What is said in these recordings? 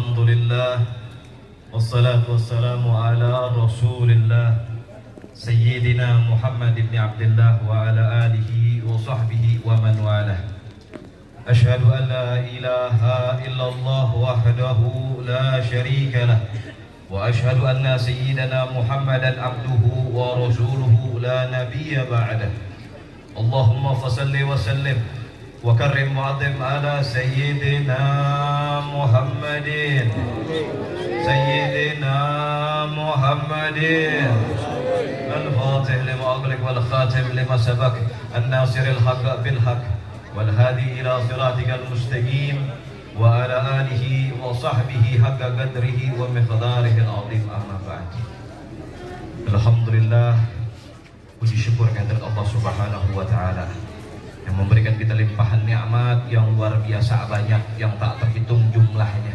Alhamdulillah wassalatu wassalamu ala Rasulillah Sayyidina Muhammad ibn Abdullah wa ala alihi wa sahbihi wa man walah. Ashhadu an la ilaha illallah wahdahu la syarika lah wa ashhadu anna sayyidana Muhammadan abduhu wa rasuluhu la nabiyya ba'dah. Allahumma fasalli wa sallim wa karrim mu'adzim ala sayyidina Muhammadin al-fatih lima aghliq wal khatim lima sabaq an-nasiril haqq bil haqq wal hadi ila siratikal mustaqim wa ala alihi wa sahbihi haqqa qadrihi wa miqdarihi al-azim, amma ba'd. Alhamdulillah, puji syukur kehadirat Allah Subhanahu wa taala yang memberikan kita limpahan nikmat yang luar biasa banyak, yang tak terhitung jumlahnya.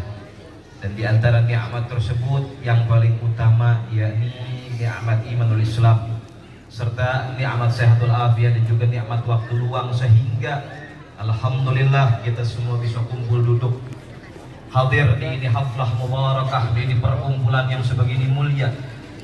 Dan di antara nikmat tersebut yang paling utama yakni nikmat imanul Islam serta nikmat sehatul afiat dan juga nikmat waktu luang, sehingga alhamdulillah kita semua bisa kumpul duduk hadir di ini haflah mubarakah, di ini perkumpulan yang sebegini mulia,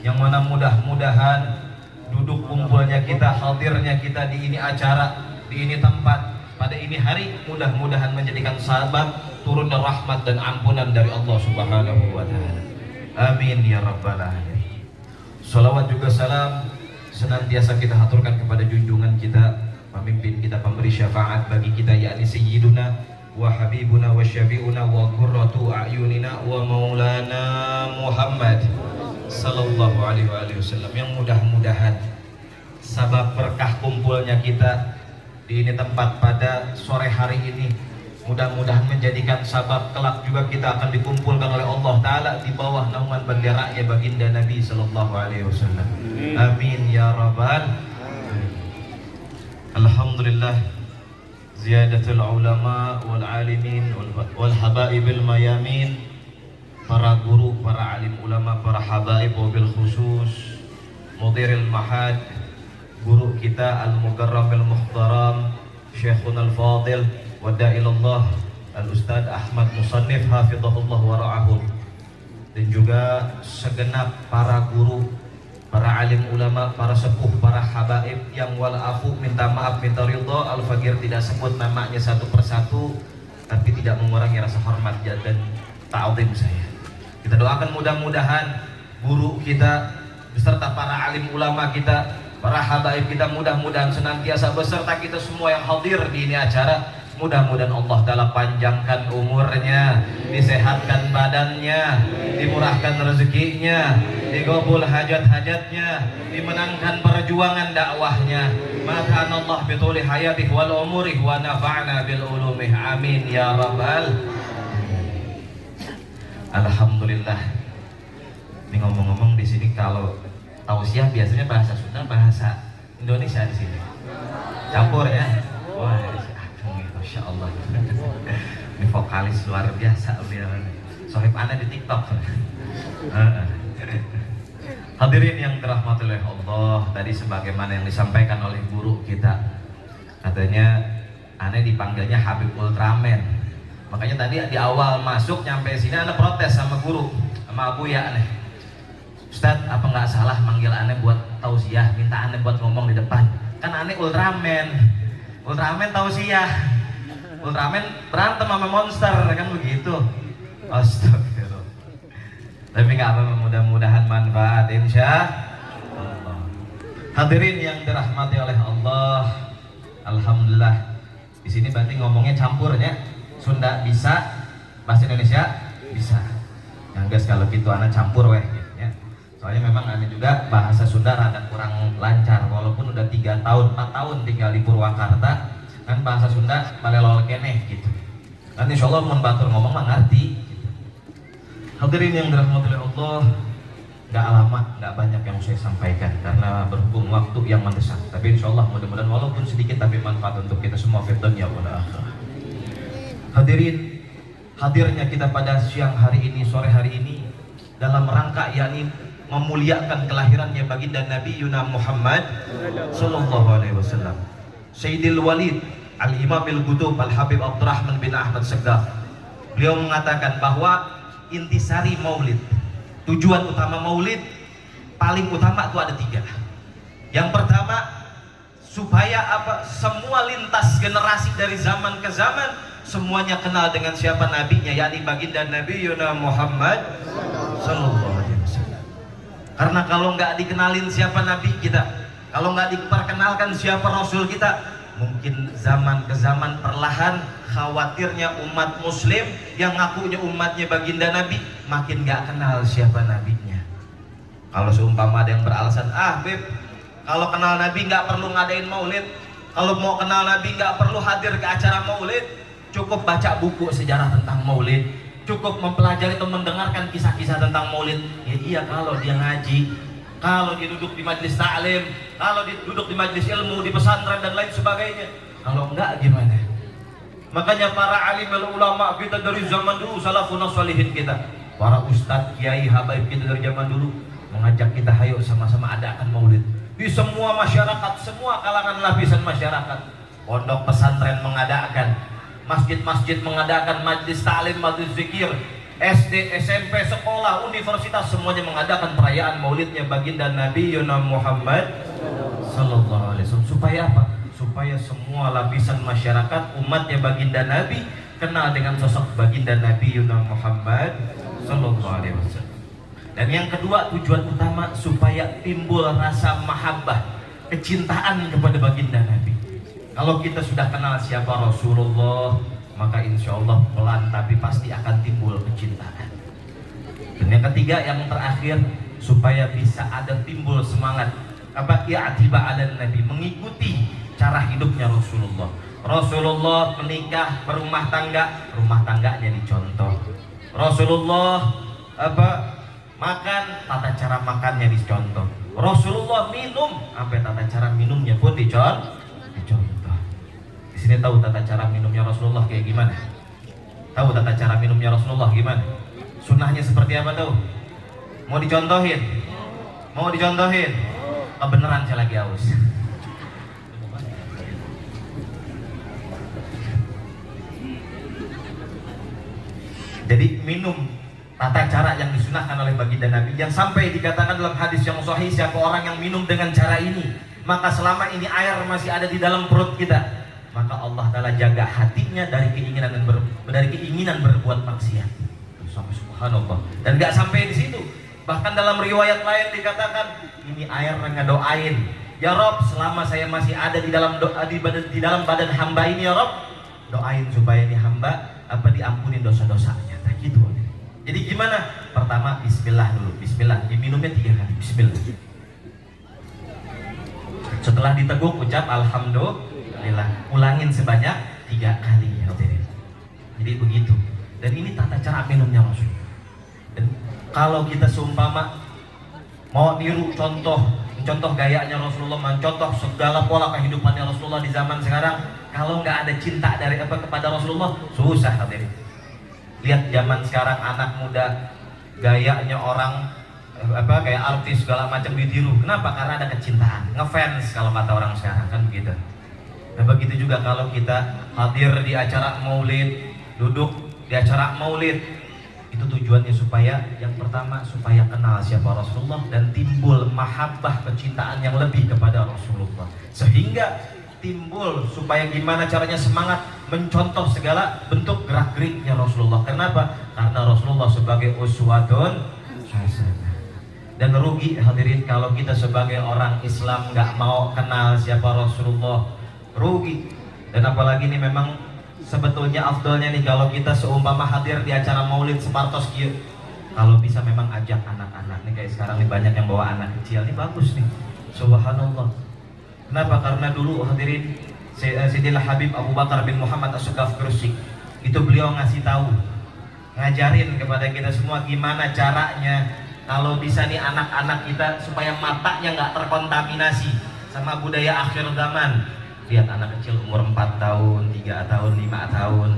yang mana mudah-mudahan duduk kumpulnya kita, hadirnya kita di ini acara, di ini tempat, pada ini hari, mudah-mudahan menjadikan sabab turunnya rahmat dan ampunan dari Allah Subhanahu wa taala. Amin ya rabbal alamin. Salawat juga salam senantiasa kita haturkan kepada junjungan kita, pemimpin kita, pemberi syafaat bagi kita, yakni sayyiduna wa habibuna wa syafi'una wa qurratu a'yunina wa maulana Muhammad sallallahu alaihi wasallam, yang mudah-mudahan sabab berkah kumpulnya kita di ini tempat pada sore hari ini, mudah-mudahan menjadikan sabab kelak juga kita akan dikumpulkan oleh Allah Ta'ala di bawah naungan benderanya baginda Nabi Sallallahu Alaihi Wasallam. Amin ya rabbal alamin. Alhamdulillah, ziyadatul ulama wal alimin wal habaibil mayamin, para guru, para alim ulama, para habaib wabil khusus mudiril mahad, guru kita al-mukarramil muhtaram Syekhuna al-fadil wadailallah al-ustadz Ahmad Musannif hafizahullah wa ra'ahum, dan juga segenap para guru, para alim ulama, para sepuh, para habaib yang walafu minta maaf, minta ridha, al-fakir tidak sebut namanya satu persatu, tapi tidak mengurangi rasa hormat dan ta'zim saya. Kita doakan mudah-mudahan guru kita beserta para alim ulama kita, para habaib kita, mudah-mudahan senantiasa beserta kita semua yang hadir di ini acara, mudah-mudahan Allah Ta'ala panjangkan umurnya, disehatkan badannya, dimurahkan rezekinya, digabul hajat-hajatnya, dimenangkan perjuangan dakwahnya. Maka Allah bituli hayatih wal umurih wa nafa'na bil ulumih, amin ya rabbal. Alhamdulillah. Ini ngomong-ngomong di sini kalau tausiah biasanya bahasa Sunda, bahasa Indonesia di sini campur ya. Wah, Masya Allah. Ini vokalis luar biasa, sohib aneh di TikTok. Hadirin yang dirahmati oleh Allah, tadi sebagaimana yang disampaikan oleh guru kita, katanya aneh dipanggilnya Habib Ultraman. Makanya tadi di awal masuk nyampe sini aneh protes sama guru, sama Abu ya aneh, Ustadz, apa nggak salah manggil aneh buat tausiah, minta aneh buat ngomong di depan? Kan aneh Ultraman, Ultraman tausiah, Ultraman berantem sama monster, kan begitu. Astagfirullah. Tapi nggak apa, mudah-mudahan manfaat insya Allah. Hadirin yang dirahmati oleh Allah, alhamdulillah di sini berarti ngomongnya campurnya, Sunda bisa, bahasa Indonesia bisa. Yang guys kalau gitu anak campur weh. Soalnya memang aneh juga bahasa Sunda rada kurang lancar, walaupun udah 3 tahun, 4 tahun tinggal di Purwakarta, kan bahasa Sunda balelol keneh gitu. Nanti insya Allah membatur ngomong mah ngerti gitu. Hadirin yang dirahmati oleh Allah, gak lama, gak banyak yang saya sampaikan karena berhubung waktu yang mendesak. Tapi insya Allah mudah-mudahan walaupun sedikit tapi manfaat untuk kita semua fid dunya wal akhirah. Hadirin, hadirnya kita pada siang hari ini, sore hari ini dalam rangka yakni memuliakan kelahirannya baginda Nabi Yuna Muhammad sallallahu alaihi wasallam, Sayyidil Walid Al-Imamil Qutub Al-Habib Abdurrahman bin Ahmad Segaf. Beliau mengatakan bahwa intisari maulid. Tujuan utama maulid paling utama itu ada 3. Yang pertama, supaya semua lintas generasi dari zaman ke zaman semuanya kenal dengan siapa nabinya, yakni baginda Nabi Yuna Muhammad sallallahu alaihi wasallam. Karena kalau nggak dikenalin siapa nabi kita, kalau nggak diperkenalkan siapa rasul kita, mungkin zaman ke zaman perlahan khawatirnya umat muslim yang ngakunya umatnya baginda nabi makin nggak kenal siapa nabinya. Kalau seumpama ada yang beralasan, Beb, kalau kenal nabi nggak perlu ngadain maulid, kalau mau kenal nabi nggak perlu hadir ke acara maulid, cukup baca buku sejarah tentang maulid, cukup mempelajari atau mendengarkan kisah-kisah tentang maulid. Ya iya, kalau dia ngaji, kalau dia duduk di majelis ta'lim, kalau dia duduk di majelis ilmu, di pesantren dan lain sebagainya. Kalau enggak gimana? Makanya para alim ulama kita dari zaman dulu, salafun sholihin kita, para ustadz, kiai, habaib kita dari zaman dulu mengajak kita, hayo sama-sama adakan maulid di semua masyarakat, semua kalangan lapisan masyarakat. Pondok pesantren mengadakan, masjid-masjid mengadakan majelis ta'lim, majelis zikir, SD, SMP, sekolah, universitas, semuanya mengadakan perayaan maulidnya baginda Nabi Yuna Muhammad sallallahu alaihi wasallam. Supaya apa? Supaya semua lapisan masyarakat umatnya baginda Nabi kenal dengan sosok baginda Nabi Yuna Muhammad sallallahu alaihi wasallam. Dan yang kedua, tujuan utama supaya timbul rasa mahabbah, kecintaan kepada baginda Nabi. Kalau kita sudah kenal siapa Rasulullah, maka insya Allah pelan tapi pasti akan timbul kecintaan. Dan yang ketiga, yang terakhir, supaya bisa ada timbul semangat i'tiba ala Nabi, mengikuti cara hidupnya Rasulullah. Rasulullah menikah, berumah tangga, rumah tangganya dicontoh. Rasulullah makan, tata cara makannya dicontoh. Rasulullah minum, tata cara minumnya pun dicontoh. Di sini tahu tata cara minumnya Rasulullah kayak gimana? Tahu tata cara minumnya Rasulullah gimana? Sunnahnya seperti apa tahu? Mau dicontohin? Mau dicontohin? Beneran saya lagi haus. Jadi minum tata cara yang disunahkan oleh baginda Nabi, yang sampai dikatakan dalam hadis yang sahih, siapa orang yang minum dengan cara ini, maka selama ini air masih ada di dalam perut kita, maka Allah Ta'ala jaga hatinya dari keinginan berbuat maksiat. Sampai subhanallah. Dan gak sampai di situ, bahkan dalam riwayat lain dikatakan, ini air ngedoain, ya Rob, selama saya masih ada di dalam di dalam badan hamba ini, ya Rob, doain supaya ini hamba diampunin dosa-dosanya. Nah gitu. Jadi gimana? Pertama bismillah dulu, bismillah, diminumnya 3 kali, bismillah. Setelah diteguk ucap alhamdulillah, ulangin sebanyak 3 kali ya. Jadi begitu. Dan ini tata cara minumnya Rasul. Dan kalau kita seumpama mau niru contoh gayanya Rasulullah, mencontoh segala pola kehidupannya Rasulullah di zaman sekarang, kalau nggak ada cinta dari kepada Rasulullah, susah hadirin. Lihat zaman sekarang anak muda, gayanya orang kayak artis segala macam ditiru. Kenapa? Karena ada kecintaan, ngefans kalau kata orang sekarang kan begitu. Nah begitu juga kalau kita hadir di acara maulid, duduk di acara maulid, itu tujuannya supaya yang pertama supaya kenal siapa Rasulullah dan timbul mahabbah, kecintaan yang lebih kepada Rasulullah, sehingga timbul supaya gimana caranya semangat mencontoh segala bentuk gerak-geriknya Rasulullah. Kenapa? Karena Rasulullah sebagai uswatun hasanah. Dan rugi hadirin kalau kita sebagai orang Islam nggak mau kenal siapa Rasulullah, rugi. Dan apalagi ini memang sebetulnya afdolnya nih kalau kita seumpama hadir di acara maulid separtos kieu, kalau bisa memang ajak anak-anak nih, kayak sekarang nih banyak yang bawa anak kecil nih, bagus nih, subhanallah. Kenapa? Karena dulu hadirin Sayyidina Habib Abu Bakar bin Muhammad As-Suqaf Gresik itu beliau ngasih tahu, ngajarin kepada kita semua gimana caranya kalau bisa nih anak-anak kita supaya matanya nggak terkontaminasi sama budaya akhir zaman. Lihat anak kecil umur 4 tahun, 3 tahun, 5 tahun,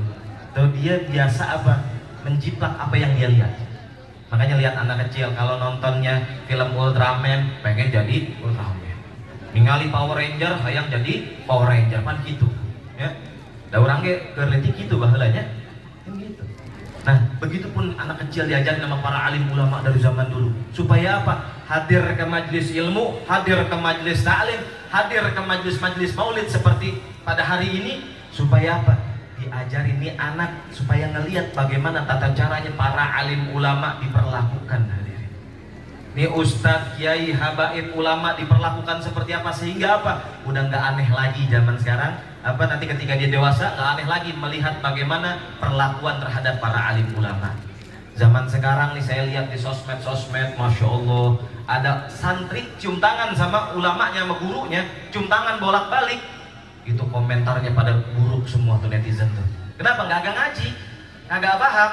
tuh dia biasa menjiplak apa yang dia lihat. Makanya lihat anak kecil kalau nontonnya film Ultraman pengen jadi Ultraman, ningali Power Ranger hayang jadi Power Ranger, kan gitu ya. Da urang ge keur leutik kitu baheulanya kan gitu. Nah, begitupun anak kecil diajarin sama para alim ulama dari zaman dulu. Supaya apa? Hadir ke majelis ilmu, hadir ke majelis ta'lim, hadir ke majelis-majelis maulid seperti pada hari ini. Supaya apa? Diajarin nih anak supaya ngelihat bagaimana tata caranya para alim ulama diperlakukan. Hadirin. Nih ustadz, kiai, habaib, ulama diperlakukan seperti apa sehingga apa? Udah nggak aneh lagi zaman sekarang. Apa nanti ketika dia dewasa nggak aneh lagi melihat bagaimana perlakuan terhadap para alim ulama. Zaman sekarang nih saya lihat di sosmed, masya Allah, ada santri cium tangan sama ulamanya, sama gurunya, cium tangan bolak-balik. Itu komentarnya pada buruk semua tuh netizen tuh. Kenapa? Nggak ngaji, nggak paham.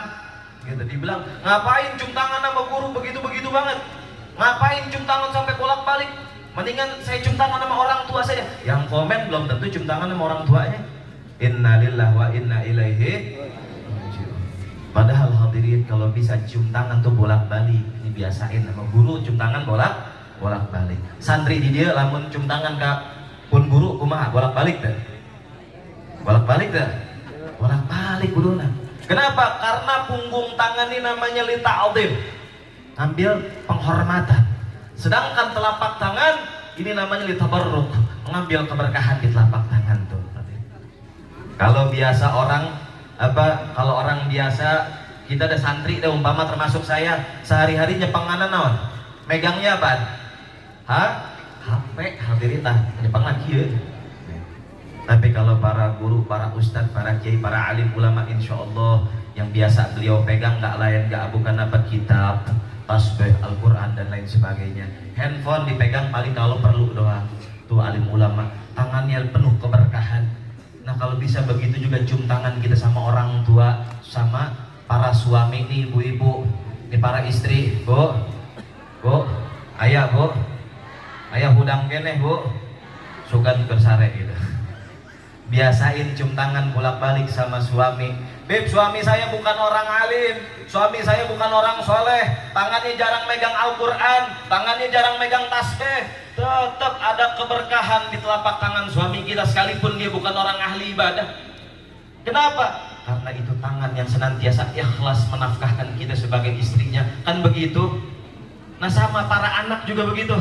Gitu dibilang, ngapain cium tangan sama guru begitu banget? Ngapain cium tangan sampai bolak-balik? Mendingan saya cium tangan sama orang tua saja. Yang komen belum tentu cium tangan sama orang tuanya. Innalillahi wa inna ilaihi raji'un. Padahal hadirin kalau bisa cium tangan tuh bolak-balik, dibiasain sama guru cium tangan bolak-balik. Santri di dia lamun cium tangan ke pun guru kumaha bolak-balik dah. Bolak-balik guruna. Kenapa? Karena punggung tangan ini namanya li ta'dhim. Ambil penghormatan. Sedangkan telapak tangan ini namanya li tabarruk, mengambil keberkahan di telapak tangan tuh. Kalau biasa kalau orang biasa kita ada santri ada umpama termasuk saya sehari-hari nyepenganan naon? Megangnya apa? HP, hadirin tah nyepeng lagi ya. Tapi kalau para guru, para ustadz, para kiai, para alim ulama insya Allah yang biasa beliau pegang nggak lain nggak bukan apa kitab, tasbih, Al-Quran dan lain sebagainya. Handphone dipegang paling kalau perlu doang. Tuh alim ulama, tangannya penuh keberkahan. Nah kalau bisa begitu juga cium tangan kita sama orang tua, sama para suami nih, ibu-ibu, ini para istri, bu, ayah hudang keneh bu, sugan bersare gitu. Biasain cium tangan bolak-balik sama suami. Beb, suami saya bukan orang alim, suami saya bukan orang soleh, tangannya jarang megang Al-Quran, tangannya jarang megang tasbih. Tetap ada keberkahan di telapak tangan suami kita sekalipun dia bukan orang ahli ibadah. Kenapa? Karena itu tangan yang senantiasa ikhlas menafkahkan kita sebagai istrinya. Kan begitu? Nah sama para anak juga begitu.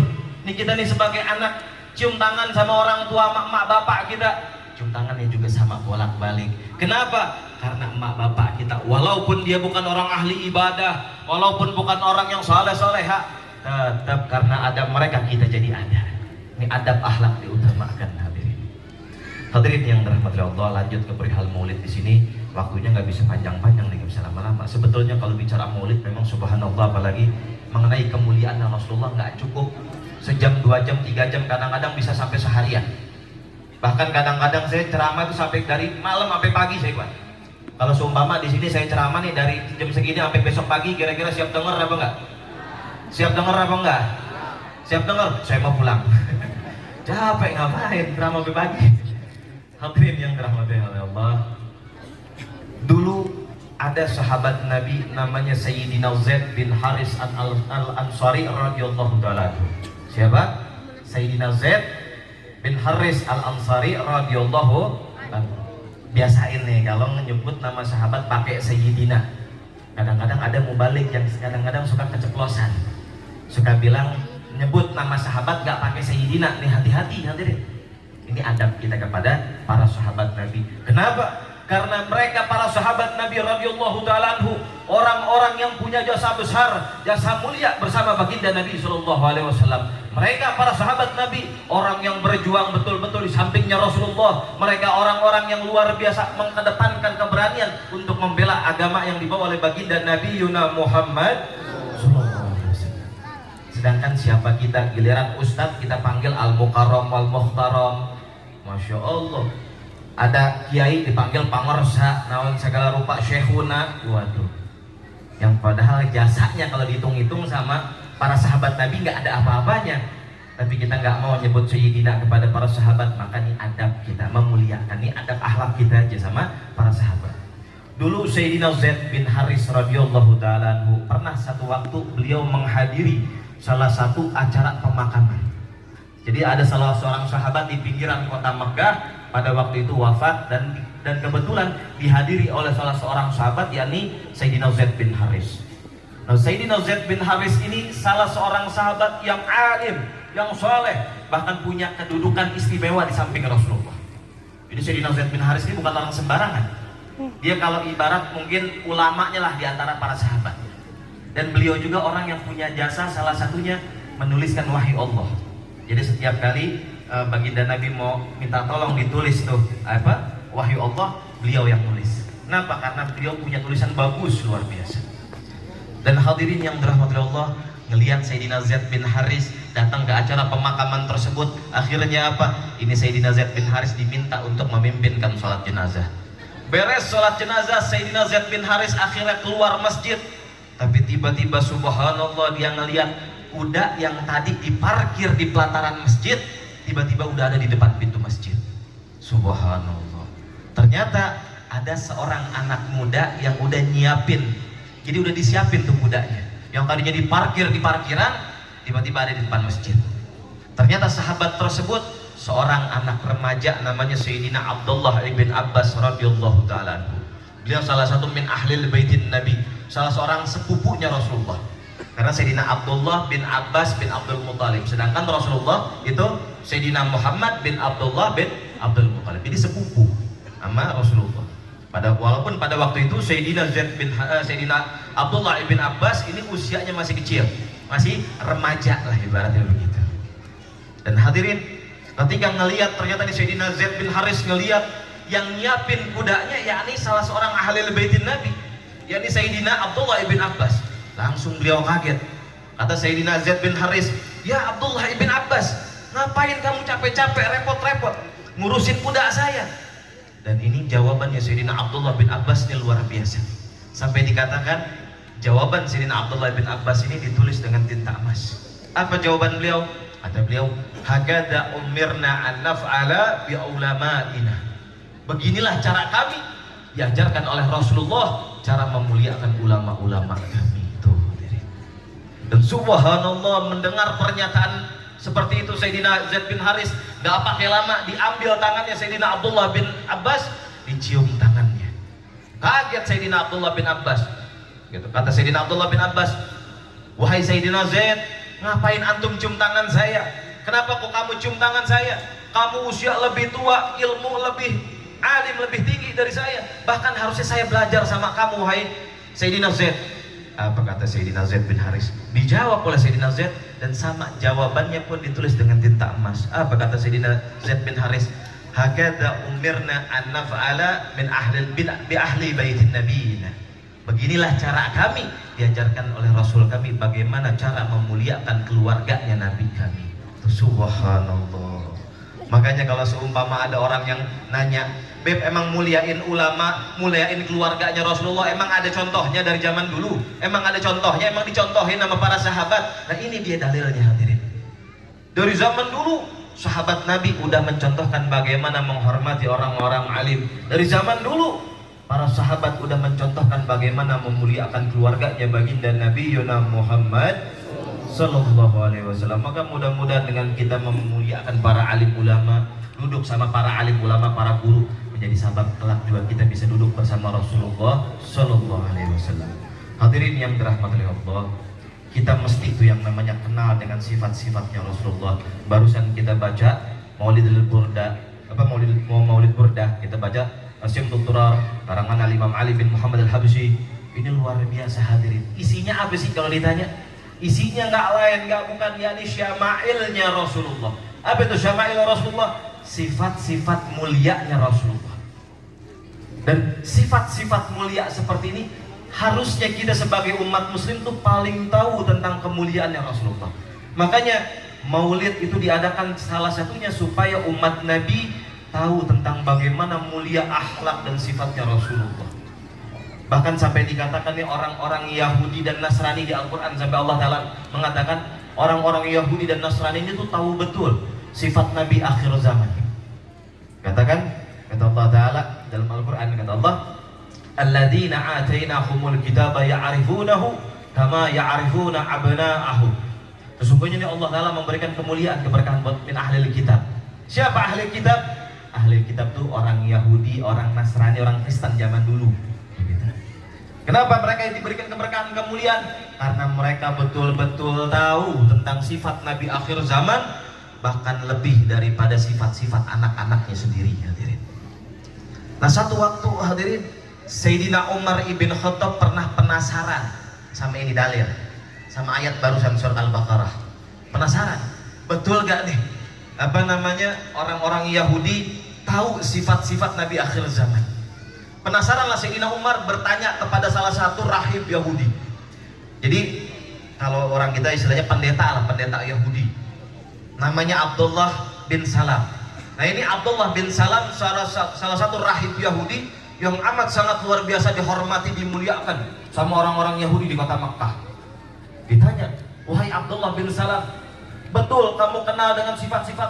Nih kita nih sebagai anak cium tangan sama orang tua, mak bapak kita, cium tangannya juga sama bolak-balik. Kenapa? Karena emak bapak kita walaupun dia bukan orang ahli ibadah, walaupun bukan orang yang soleh-soleha, tetap karena adab mereka kita jadi ada. Ini adab akhlak diutamakan hadirin. Hadirin yang dirahmati Allah, lanjut ke perihal maulid di sini. Waktunya nggak bisa panjang-panjang nih, nggak bisa lama-lama. Sebetulnya kalau bicara maulid memang subhanallah, apalagi mengenai kemuliaan Rasulullah nggak cukup sejam, 2 jam, 3 jam, kadang-kadang bisa sampai seharian. Bahkan kadang-kadang saya ceramah itu sampai dari malam sampai pagi saya buat. Kalau seumpama di sini saya ceramah nih dari jam segini sampai besok pagi, kira-kira siap dengar apa enggak? Siap dengar apa enggak? Siap dengar? Saya mau pulang. Capek ngapain ceramah sampai pagi? Hadirin yang dirahmati oleh Allah. Dulu ada sahabat Nabi namanya Sayyidina Zaid bin Haris al-Ansari radhiyallahu taala. Siapa? Sayyidina Zaid bin Haris al-Ansari radhiyallahu anhu. Biasain nih kalau menyebut nama sahabat pakai Sayyidina. Kadang-kadang ada mubalik yang kadang-kadang suka keceplosan, suka bilang nyebut nama sahabat gak pakai Sayyidina. Nih hati-hati hadirin. Ini adab kita kepada para sahabat Nabi. Kenapa? Karena mereka para sahabat Nabi radhiyallahu taala anhu orang-orang yang punya jasa besar, jasa mulia bersama baginda Nabi sallallahu alaihi wasallam. Mereka para sahabat Nabi orang yang berjuang betul-betul di sampingnya Rasulullah. Mereka orang-orang yang luar biasa mengedepankan keberanian untuk membela agama yang dibawa oleh baginda Nabi Yuna Muhammad sallallahu alaihi wasallam. Sedangkan siapa kita giliran ustadz kita panggil al-mukarram wal-muhtaram. Masya Allah. Ada kiai dipanggil pangorsa, naon segala rupa syekhuna. Waduh, yang padahal jasanya kalau dihitung-hitung sama para sahabat Nabi nggak ada apa-apanya. Tapi kita nggak mau nyebut sayyidina kepada para sahabat. Maka ini adab kita memuliakan, ini adab akhlak kita aja sama para sahabat. Dulu Sayyidina Zaid bin Haris radhiyallahu taala anhu pernah satu waktu beliau menghadiri salah satu acara pemakaman. Jadi ada salah seorang sahabat di pinggiran kota Mekah pada waktu itu wafat, dan kebetulan dihadiri oleh salah seorang sahabat, yakni Sayyidina Zaid bin Haris. Nah, Sayyidina Zaid bin Haris ini salah seorang sahabat yang alim, yang soleh, bahkan punya kedudukan istimewa di samping Rasulullah. Jadi Sayyidina Zaid bin Haris ini bukan orang sembarangan. Dia kalau ibarat mungkin ulamanya lah di antara para sahabat. Dan beliau juga orang yang punya jasa, salah satunya menuliskan wahyu Allah. Jadi setiap kali baginda Nabi mau minta tolong ditulis tuh wahyu Allah, beliau yang nulis. Kenapa? Karena beliau punya tulisan bagus luar biasa. Dan hadirin yang dirahmati Allah, ngelihat Sayyidina Zaid bin Haris datang ke acara pemakaman tersebut, akhirnya apa? Ini Sayyidina Zaid bin Haris diminta untuk memimpinkan sholat jenazah. Beres sholat jenazah, Sayyidina Zaid bin Haris akhirnya keluar masjid. Tapi tiba-tiba subhanallah, dia ngelihat kuda yang tadi diparkir di pelataran masjid, tiba-tiba udah ada di depan pintu masjid. Subhanallah. Ternyata ada seorang anak muda yang udah nyiapin. Jadi udah disiapin tuh kudanya. Yang tadinya diparkir di parkiran, tiba-tiba ada di depan masjid. Ternyata sahabat tersebut seorang anak remaja namanya Sayyidina Abdullah ibn Abbas radhiyallahu ta'ala anhu. Beliau salah satu min ahlil baitin Nabi, salah seorang sepupunya Rasulullah. Karena Sayyidina Abdullah bin Abbas bin Abdul Muttalib, sedangkan Rasulullah itu Sayyidina Muhammad bin Abdullah bin Abdul Muttalib. Jadi sepupu sama Rasulullah. Walaupun pada waktu itu Sayyidina Abdullah ibn Abbas ini usianya masih kecil, masih remaja lah ibaratnya begitu. Dan hadirin, ketika ngelihat ternyata di Sayyidina Zaid bin Haris ngelihat yang nyiapin kudanya, yakni salah seorang ahli baitin Nabi, yakni Sayyidina Abdullah ibn Abbas. Langsung beliau kaget. Kata Sayyidina Zaid bin Haris, "Ya Abdullah ibn Abbas, ngapain kamu capek-capek repot-repot ngurusin kuda saya?" Dan ini jawabannya Sayyidina Abdullah bin Abbas ini luar biasa. Sampai dikatakan jawaban Sayyidina Abdullah bin Abbas ini ditulis dengan tinta emas. Apa jawaban beliau? Kata beliau, "Hakada umirna an naf'ala bi ulama'ina." Beginilah cara kami diajarkan oleh Rasulullah, cara memuliakan ulama-ulama kami itu. Dan subhanallah, mendengar pernyataan seperti itu Sayyidina Zaid bin Haris, gak pakai lama diambil tangannya Sayyidina Abdullah bin Abbas, dicium tangannya. Kaget Sayyidina Abdullah bin Abbas. Gitu. Kata Sayyidina Abdullah bin Abbas, "Wahai Sayyidina Zaid, ngapain antum cium tangan saya? Kenapa kok kamu cium tangan saya? Kamu usia lebih tua, ilmu lebih alim, lebih tinggi dari saya. Bahkan harusnya saya belajar sama kamu, wahai Sayyidina Zaid." Apa kata Sayyidina Zaid bin Haris? Dijawab oleh Sayyidina Zaid, dan sama jawabannya pun ditulis dengan tinta emas. Apa kata Sayyidina Zaid bin Haris? "Hakada umirna an naf'ala min bi ahli baitin nabiyina." Beginilah cara kami diajarkan oleh Rasul kami, bagaimana cara memuliakan keluarganya Nabi kami. Subhanallah. Makanya kalau seumpama ada orang yang nanya, "Beb, emang muliain ulama, muliain keluarganya Rasulullah, emang ada contohnya dari zaman dulu? Emang ada contohnya? Emang dicontohin sama para sahabat?" Nah, ini dia dalilnya hadirin. Dari zaman dulu sahabat Nabi udah mencontohkan bagaimana menghormati orang-orang alim. Dari zaman dulu para sahabat udah mencontohkan bagaimana memuliakan keluarganya baginda Nabi Yuna Muhammad Sallallahu Alaihi Wasallam. Maka mudah-mudahan dengan kita memuliakan para alim ulama, duduk sama para alim ulama, para guru, menjadi sabab kelak juga kita bisa duduk bersama Rasulullah Sallallahu Alaihi Wasallam. Hadirin yang dirahmati Allah, kita mesti itu yang namanya kenal dengan sifat-sifatnya Rasulullah. Barusan kita baca Maulidul Burda, Maulid Burda, kita baca Asyamtul Turar karangan Imam Ali bin Muhammad Al-Habsyi. Ini luar biasa hadirin. Isinya apa sih kalau ditanya? Isinya nggak lain nggak bukan, yakni syama'ilnya Rasulullah. Apa itu syama'il Rasulullah? Sifat-sifat mulianya Rasulullah. Dan sifat-sifat mulia seperti ini harusnya kita sebagai umat muslim tuh paling tahu tentang kemuliaannya Rasulullah. Makanya maulid itu diadakan salah satunya supaya umat Nabi tahu tentang bagaimana mulia akhlak dan sifatnya Rasulullah. Bahkan sampai dikatakan nih, orang-orang Yahudi dan Nasrani di Al-Quran, sampai Allah Ta'ala mengatakan orang-orang Yahudi dan Nasrani ini tuh tahu betul sifat Nabi akhir zaman. Katakan, kata Allah Ta'ala dalam Al-Quran, kata Allah, "Alladzina atainahumul kitaba ya'rifunahu kama ya'rifuna abna'ahum." Sesungguhnya ini Allah Ta'ala memberikan kemuliaan, keberkahan buat min ahlil kitab. Siapa ahli kitab? ahli kitab tuh orang Yahudi, orang Nasrani, orang Kristen zaman dulu. Begitu. Kenapa mereka yang diberikan keberkahan kemuliaan? Karena mereka betul-betul tahu tentang sifat Nabi akhir zaman, bahkan lebih daripada sifat-sifat anak-anaknya sendiri, hadirin. Nah, satu waktu hadirin, Sayyidina Umar ibn Khattab pernah penasaran sama ini dalil, sama ayat barusan surat Al-Baqarah. Penasaran, betul gak nih orang-orang Yahudi tahu sifat-sifat Nabi akhir zaman. Penasaranlah Sayyidina Umar bertanya kepada salah satu rahib Yahudi. Jadi kalau orang kita istilahnya pendeta Yahudi, namanya Abdullah bin Salam. Nah, ini Abdullah bin Salam salah satu rahib Yahudi yang amat sangat luar biasa dihormati, dimuliakan sama orang-orang Yahudi di kota Makkah. Ditanya, wahai Abdullah bin Salam, betul kamu kenal dengan sifat-sifat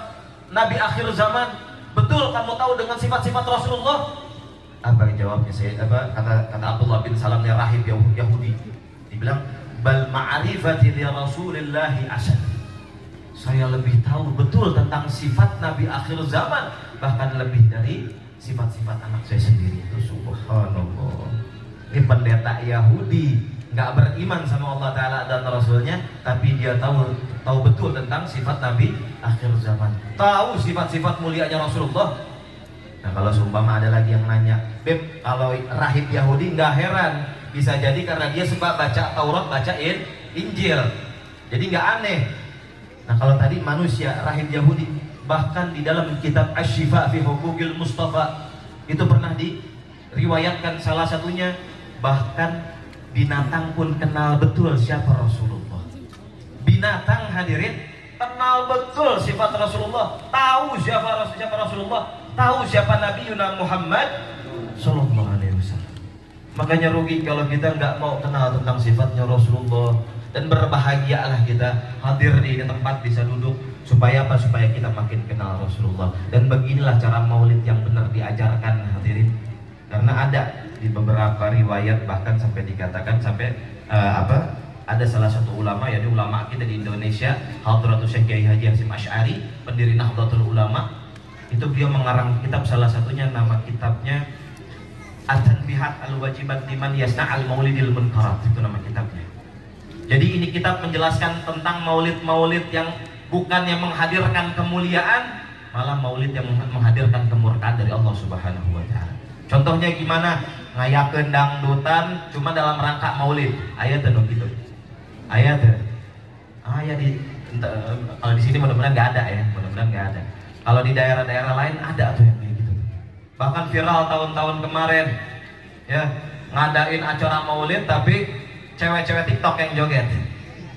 Nabi akhir zaman? Betul kamu tahu dengan sifat-sifat Rasulullah? Apa jawabnya? Kata Abdullah bin Salam yang rahib Yahudi, dibilang, bal ma'rifati li Rasulillahi asad. Saya lebih tahu betul tentang sifat Nabi akhir zaman, bahkan lebih dari sifat-sifat anak saya sendiri. Itu subhanallah. Ini pendeta Yahudi, nggak beriman sama Allah Ta'ala dan Rasulnya, tapi dia tahu betul tentang sifat Nabi akhir zaman, tahu sifat-sifat mulianya Rasulullah. Nah, kalau seumpama ada lagi yang nanya, Beb, kalau rahib Yahudi, nggak heran, bisa jadi karena dia suka baca Taurat, bacain Injil, jadi nggak aneh. Nah, kalau tadi manusia, rahib Yahudi, bahkan di dalam kitab Asy-Syifa fi Huquqil Mustafa itu pernah diriwayatkan salah satunya, bahkan binatang pun kenal betul siapa Rasulullah. Binatang hadirin kenal betul sifat Rasulullah, tahu siapa Rasulullah, tahu siapa Nabi Yuna Muhammad Sallallahu Alaihi Wasallam. Makanya rugi kalau kita nggak mau kenal tentang sifatnya Rasulullah. Dan berbahagialah kita hadir di tempat bisa duduk, supaya apa? Supaya kita makin kenal Rasulullah. Dan beginilah cara maulid yang benar diajarkan hadirin. Karena ada di beberapa riwayat, bahkan sampai dikatakan ada salah satu ulama, yakni ulama kita di Indonesia, Hadratus Syekh Kiai Haji Hasyim Asy'ari, pendiri Nahdlatul Ulama. Itu beliau mengarang kitab, salah satunya nama kitabnya At-Tanbihat Al-Wajibat Liman Yasna'al Maulidil Munkarat, itu nama kitabnya. Jadi ini kitab menjelaskan tentang maulid-maulid yang bukan yang menghadirkan kemuliaan, malah maulid yang menghadirkan kemurkaan dari Allah Subhanahu wa Ta'ala. Contohnya gimana? Ngayakeun dangdutan cuma dalam rangka maulid. Ayat tuh gitu. Ayat kalau di sini mudah-mudahan nggak ada ya, mudah-mudahan nggak ada. Kalau di daerah-daerah lain ada tuh yang kayak gitu. Bahkan viral tahun-tahun kemarin, ya, ngadain acara maulid tapi cewek-cewek TikTok yang joget.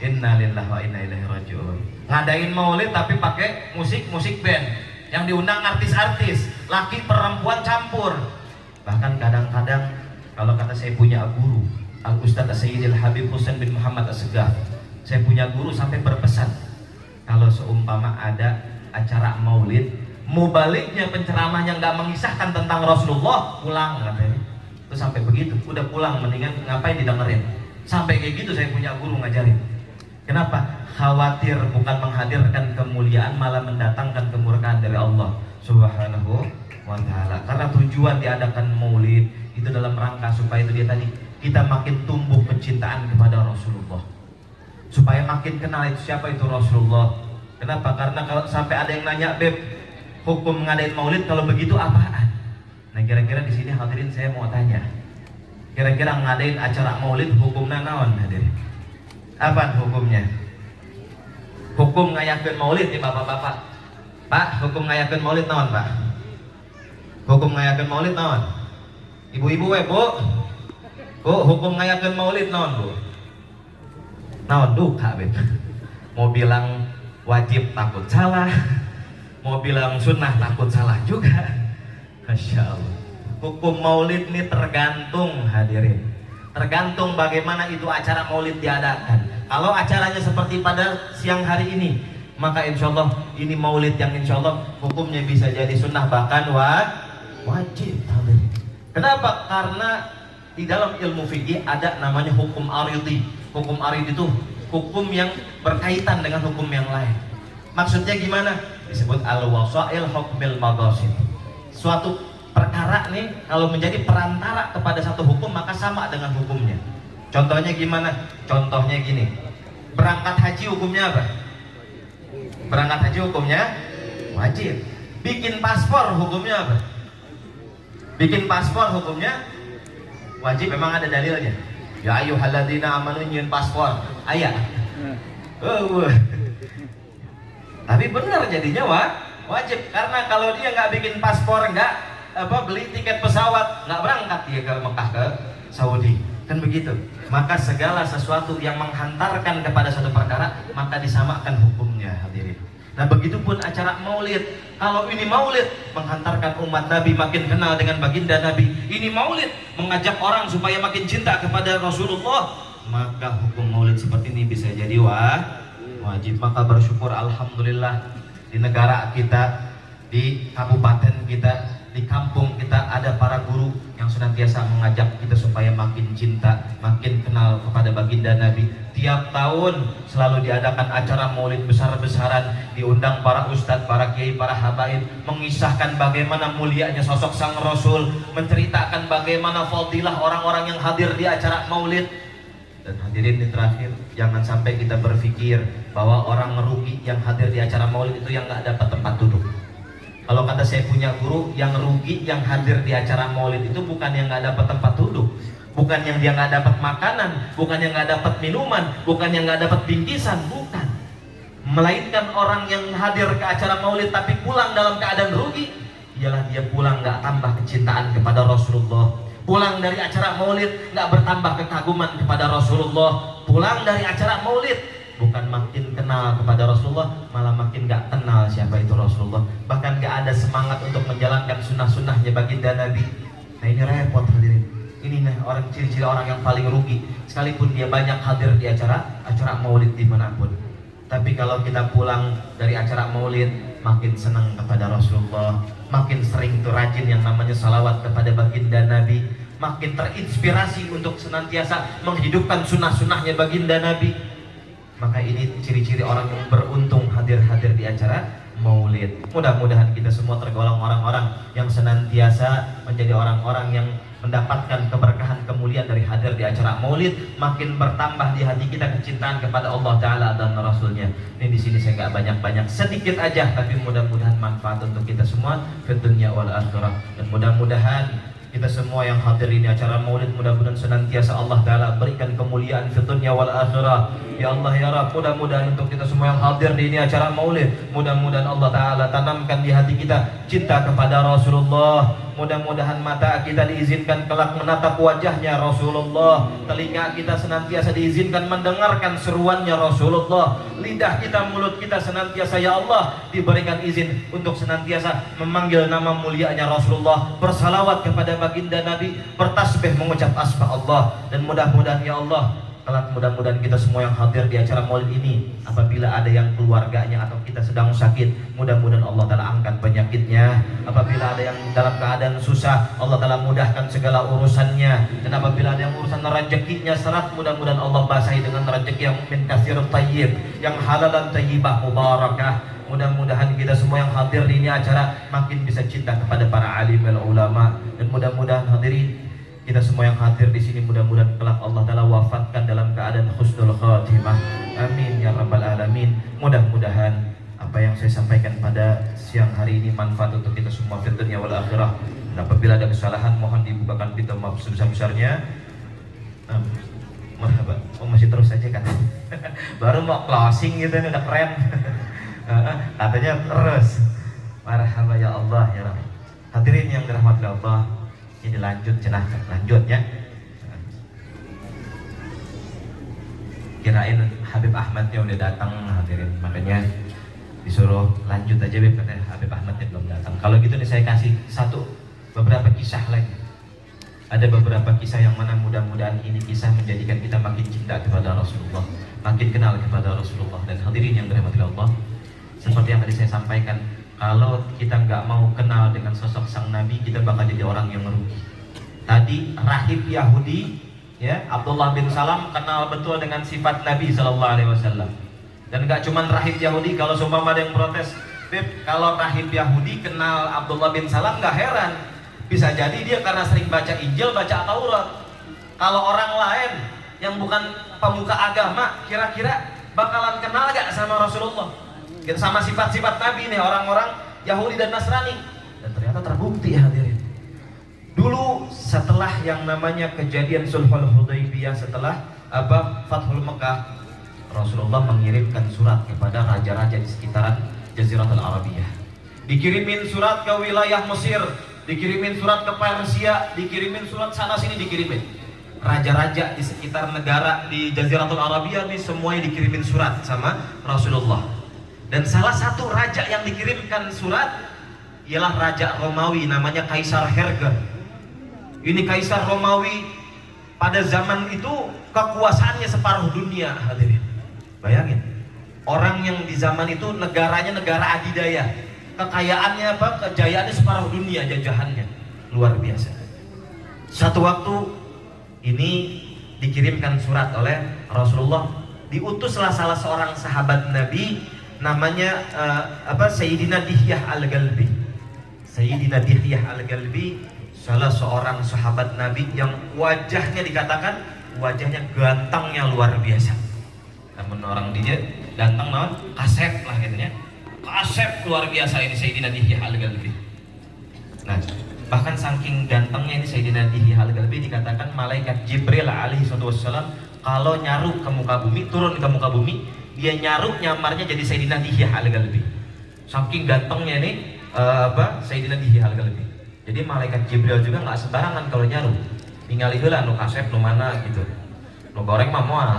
Innalillahi wa inna ilaihi raji'un. Ngadain maulid tapi pakai musik band, yang diundang artis-artis, laki perempuan campur. Bahkan kadang-kadang kalau kata saya punya guru, Al-Ustadz Sayyidil Habib Husain bin Muhammad As-Segaf, saya punya guru sampai berpesan, kalau seumpama ada acara maulid, mubaliknya penceramahnya nggak mengisahkan tentang Rasulullah, pulang katanya. Itu sampai begitu, udah pulang, mendingan ngapain didengerin. Sampai kayak gitu saya punya guru ngajarin. Kenapa? Khawatir bukan menghadirkan kemuliaan, malah mendatangkan kemurkaan dari Allah Subhanahu wa Ta'ala. Karena tujuan diadakan maulid itu dalam rangka supaya itu dia tadi, kita makin tumbuh kecintaan kepada Rasulullah, supaya makin kenal itu siapa itu Rasulullah. Kenapa? Karena kalau sampai ada yang nanya, Beb, hukum ngadain maulid kalau begitu apaan? Nah, kira-kira di sini hadirin saya mau tanya, kira-kira ngadain acara maulid hukumnya naon hadirin? Apa hukumnya? Hukum ngayakeun maulid nih bapak-bapak. Pak, hukum ngayakeun maulid naon, Pak? Hukum ngayakeun maulid naon? Ibu-ibu we, Bu. Bu, hukum ngayakeun maulid naon, Bu? Naon duka, Beb. Mau bilang wajib takut salah, mau bilang sunnah takut salah juga. Masya Allah. Hukum maulid ini tergantung hadirin, tergantung bagaimana itu acara maulid diadakan. Kalau acaranya seperti pada siang hari ini, maka insya Allah ini maulid yang insya Allah hukumnya bisa jadi sunnah, bahkan wajib hadirin. Kenapa? Karena di dalam ilmu fikih ada namanya hukum aridi. Hukum aridi itu hukum yang berkaitan dengan hukum yang lain. Maksudnya gimana? Disebut al-wasail hukmil maqasid. suatu perkara nih kalau menjadi perantara kepada satu hukum maka sama dengan hukumnya. Contohnya gimana? Contohnya gini, berangkat haji hukumnya apa? Berangkat haji hukumnya wajib. Bikin paspor hukumnya apa? Bikin paspor hukumnya wajib. Memang ada dalilnya. Ya ayyuhalladzina amanu nyieun paspor. Aya. Tapi benar jadinya wajib, karena kalau dia nggak bikin paspor, nggak beli tiket pesawat, nggak berangkat dia ke Mekah, ke Saudi, kan begitu. Maka segala sesuatu yang menghantarkan kepada satu perkara maka disamakan hukumnya, hadirin. Nah begitupun acara maulid. Kalau ini maulid menghantarkan umat Nabi makin kenal dengan baginda Nabi, ini maulid mengajak orang supaya makin cinta kepada Rasulullah, maka hukum maulid seperti ini bisa jadi wajib. Maka bersyukur alhamdulillah di negara kita, di kabupaten kita, di kampung kita ada para guru yang senantiasa mengajak kita supaya makin cinta, makin kenal kepada baginda Nabi. Tiap tahun selalu diadakan acara maulid besar-besaran, diundang para ustadz, para kiai, para habaib, mengisahkan bagaimana mulianya sosok sang Rasul, menceritakan bagaimana fadilah orang-orang yang hadir di acara maulid. Dan hadirin di terakhir, jangan sampai kita berpikir bahwa orang merugi yang hadir di acara maulid itu yang nggak dapat tempat duduk. Kalau kata saya punya guru, yang rugi yang hadir di acara maulid itu bukan yang nggak dapat tempat duduk, bukan yang dia nggak dapat makanan, bukan yang nggak dapat minuman, bukan yang nggak dapat bingkisan, bukan. Melainkan orang yang hadir ke acara maulid tapi pulang dalam keadaan rugi, ialah dia pulang nggak tambah kecintaan kepada Rasulullah. Pulang dari acara maulid nggak bertambah kekaguman kepada Rasulullah. Pulang dari acara maulid bukan makin kenal kepada Rasulullah, malah makin nggak kenal siapa itu Rasulullah. Bahkan nggak ada semangat untuk menjalankan sunnah-sunnahnya baginda Nabi. Nah ini repot hadirin. Ini nih orang, ciri-ciri orang yang paling rugi, sekalipun dia banyak hadir di acara maulid dimanapun. Tapi kalau kita pulang dari acara maulid makin senang kepada Rasulullah, makin sering tuh rajin yang namanya salawat kepada baginda Nabi, makin terinspirasi untuk senantiasa menghidupkan sunnah-sunnahnya baginda Nabi. Maka ini ciri-ciri orang yang beruntung hadir-hadir di acara maulid. Mudah-mudahan kita semua tergolong orang-orang yang senantiasa menjadi orang-orang yang mendapatkan keberkahan kemuliaan dari hadir di acara maulid, makin bertambah di hati kita kecintaan kepada Allah Ta'ala dan Rasulnya. Ini di sini saya nggak banyak-banyak, sedikit aja, tapi mudah-mudahan manfaat untuk kita semua fid dunya wal akhirah. Dan mudah-mudahan kita semua yang hadir ini acara maulid, mudah-mudahan senantiasa Allah Ta'ala berikan kemuliaan fid dunya wal akhirah. Ya Allah ya Rabb, mudah-mudahan untuk kita semua yang hadir di ini acara maulid, mudah-mudahan Allah Ta'ala tanamkan di hati kita cinta kepada Rasulullah. Mudah-mudahan mata kita diizinkan kelak menatap wajahnya Rasulullah, telinga kita senantiasa diizinkan mendengarkan seruannya Rasulullah, lidah kita, mulut kita senantiasa ya Allah diberikan izin untuk senantiasa memanggil nama mulianya Rasulullah, bersalawat kepada baginda Nabi, bertasbih mengucap asma Allah. Dan mudah-mudahan ya Allah kelak mudah-mudahan kita semua yang hadir di acara maulid ini, apabila ada yang keluarganya atau kita sedang sakit, mudah-mudahan Allah Ta'ala angkat penyakitnya. Apabila ada yang dalam keadaan susah, Allah Ta'ala mudahkan segala urusannya. Dan apabila ada yang urusan rezekinya seret, mudah-mudahan Allah basahi dengan rezeki yang min katsir thayyib, yang halal dan thayyibah mubarakah. Mudah-mudahan kita semua yang hadir di ini acara makin bisa cinta kepada para alim wal ulama. Dan mudah-mudahan hadirin kita semua yang hadir di sini, mudah-mudahan kelak Allah Ta'ala wafatkan dalam keadaan husnul khatimah. Amin ya rabbal alamin. Mudah-mudahan apa yang saya sampaikan pada siang hari ini manfaat untuk kita semua fid dunya wal akhirah. Dan apabila ada kesalahan mohon dibukakan pintu maaf sebesar-besarnya. Marhaba. Oh masih terus saja kan. Baru mau closing gitu nih, udah keren. Katanya terus. Marhaba ya Allah ya Rabb. Hadirin yang dirahmati Allah, ini lanjut cenah, lanjut ya. Kirain Habib Ahmadnya udah datang hadirin, makanya disuruh lanjut aja Beb, katanya Habib Ahmadnya belum datang. Kalau gitu nih saya kasih beberapa kisah lagi. Ada beberapa kisah yang mana mudah-mudahan ini kisah menjadikan kita makin cinta kepada Rasulullah, makin kenal kepada Rasulullah. Dan hadirin yang dirahmati Allah, seperti yang tadi saya sampaikan, kalau kita nggak mau kenal dengan sosok sang Nabi, kita bakal jadi orang yang merugi. Tadi rahib Yahudi, ya Abdullah bin Salam kenal betul dengan sifat Nabi Sallallahu Alaihi Wasallam. Dan nggak cuma rahib Yahudi, kalau seumpama ada yang protes, Beb, kalau rahib Yahudi kenal Abdullah bin Salam nggak heran, bisa jadi dia karena sering baca Injil, baca Taurat. Kalau orang lain yang bukan pemuka agama, kira-kira bakalan kenal gak sama Rasulullah? Kita sama sifat-sifat Nabi nih, orang-orang Yahudi dan Nasrani. Dan ternyata terbukti hadirin. Dulu setelah yang namanya kejadian Sulhul Hudaybiyah, setelah Fathul Mekah, Rasulullah mengirimkan surat kepada raja-raja di sekitaran Jaziratul Arabiyah. Dikirimin surat ke wilayah Mesir, dikirimin surat ke Persia, dikirimin surat sana sini dikirimin. Raja-raja di sekitar negara di Jaziratul Arabiyah ini semuanya dikirimin surat sama Rasulullah. Dan salah satu raja yang dikirimkan surat ialah Raja Romawi, namanya Kaisar Herger. Ini Kaisar Romawi pada zaman itu kekuasaannya separuh dunia, hadirin. Bayangin, orang yang di zaman itu negaranya negara adidaya, kekayaannya kejayaannya separuh dunia, jajahannya luar biasa. Satu waktu ini dikirimkan surat oleh Rasulullah, diutuslah salah seorang sahabat Nabi namanya Sayyidina Dihyah Al-Galbi. Sayyidina Dihyah Al-Galbi salah seorang sahabat Nabi yang wajahnya dikatakan wajahnya gantengnya luar biasa. Namun orang dia ganteng naon? Kasep lah gitu ya. Kasep luar biasa ini Sayyidina Dihyah Al-Galbi. Nah, bahkan saking gantengnya ini Sayyidina Dihyah Al-Galbi dikatakan malaikat Jibril alaihi wassalam kalau nyaruh ke muka bumi, turun ke muka bumi, dia nyaruh nyamarnya jadi Sayyidina Dihyah Al-Galbi. Saking gantengnya ini Sayyidina Dihyah Al-Galbi. Jadi malaikat Jibril juga nggak sembarangan kalau nyaruh. Ningali heula nu kasep nu mana gitu. Nu goreng mah moal.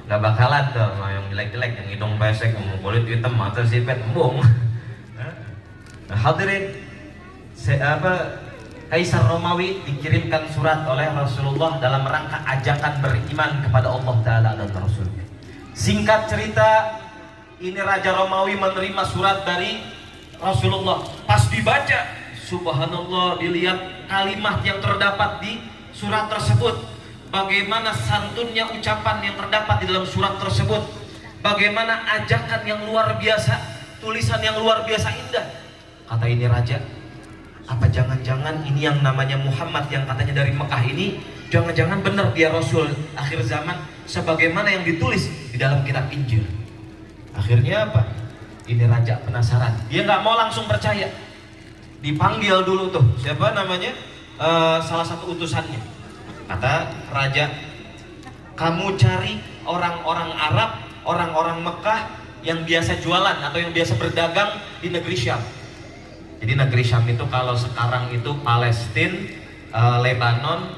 Nggak bakalan tuh yang jelek-jelek, yang hidung pesek, yang kulit hitam, mata sipit, embung. Nah, hadirin, Kaisar Romawi dikirimkan surat oleh Rasulullah dalam rangka ajakan beriman kepada Allah Ta'ala dan Rasulnya. Singkat cerita, ini Raja Romawi menerima surat dari Rasulullah. Pas dibaca, subhanallah, dilihat kalimat yang terdapat di surat tersebut, bagaimana santunnya ucapan yang terdapat di dalam surat tersebut, bagaimana ajakan yang luar biasa, tulisan yang luar biasa indah. Kata ini raja, apa jangan-jangan ini yang namanya Muhammad yang katanya dari Mekah ini, jangan-jangan benar dia Rasul akhir zaman sebagaimana yang ditulis di dalam kitab Injil. Akhirnya apa? Ini raja penasaran, dia nggak mau langsung percaya. Dipanggil dulu tuh siapa namanya, salah satu utusannya. Kata raja, kamu cari orang-orang Arab, orang-orang Mekah yang biasa jualan atau yang biasa berdagang di negeri Syam. Jadi negeri Syam itu kalau sekarang itu Palestina, Lebanon,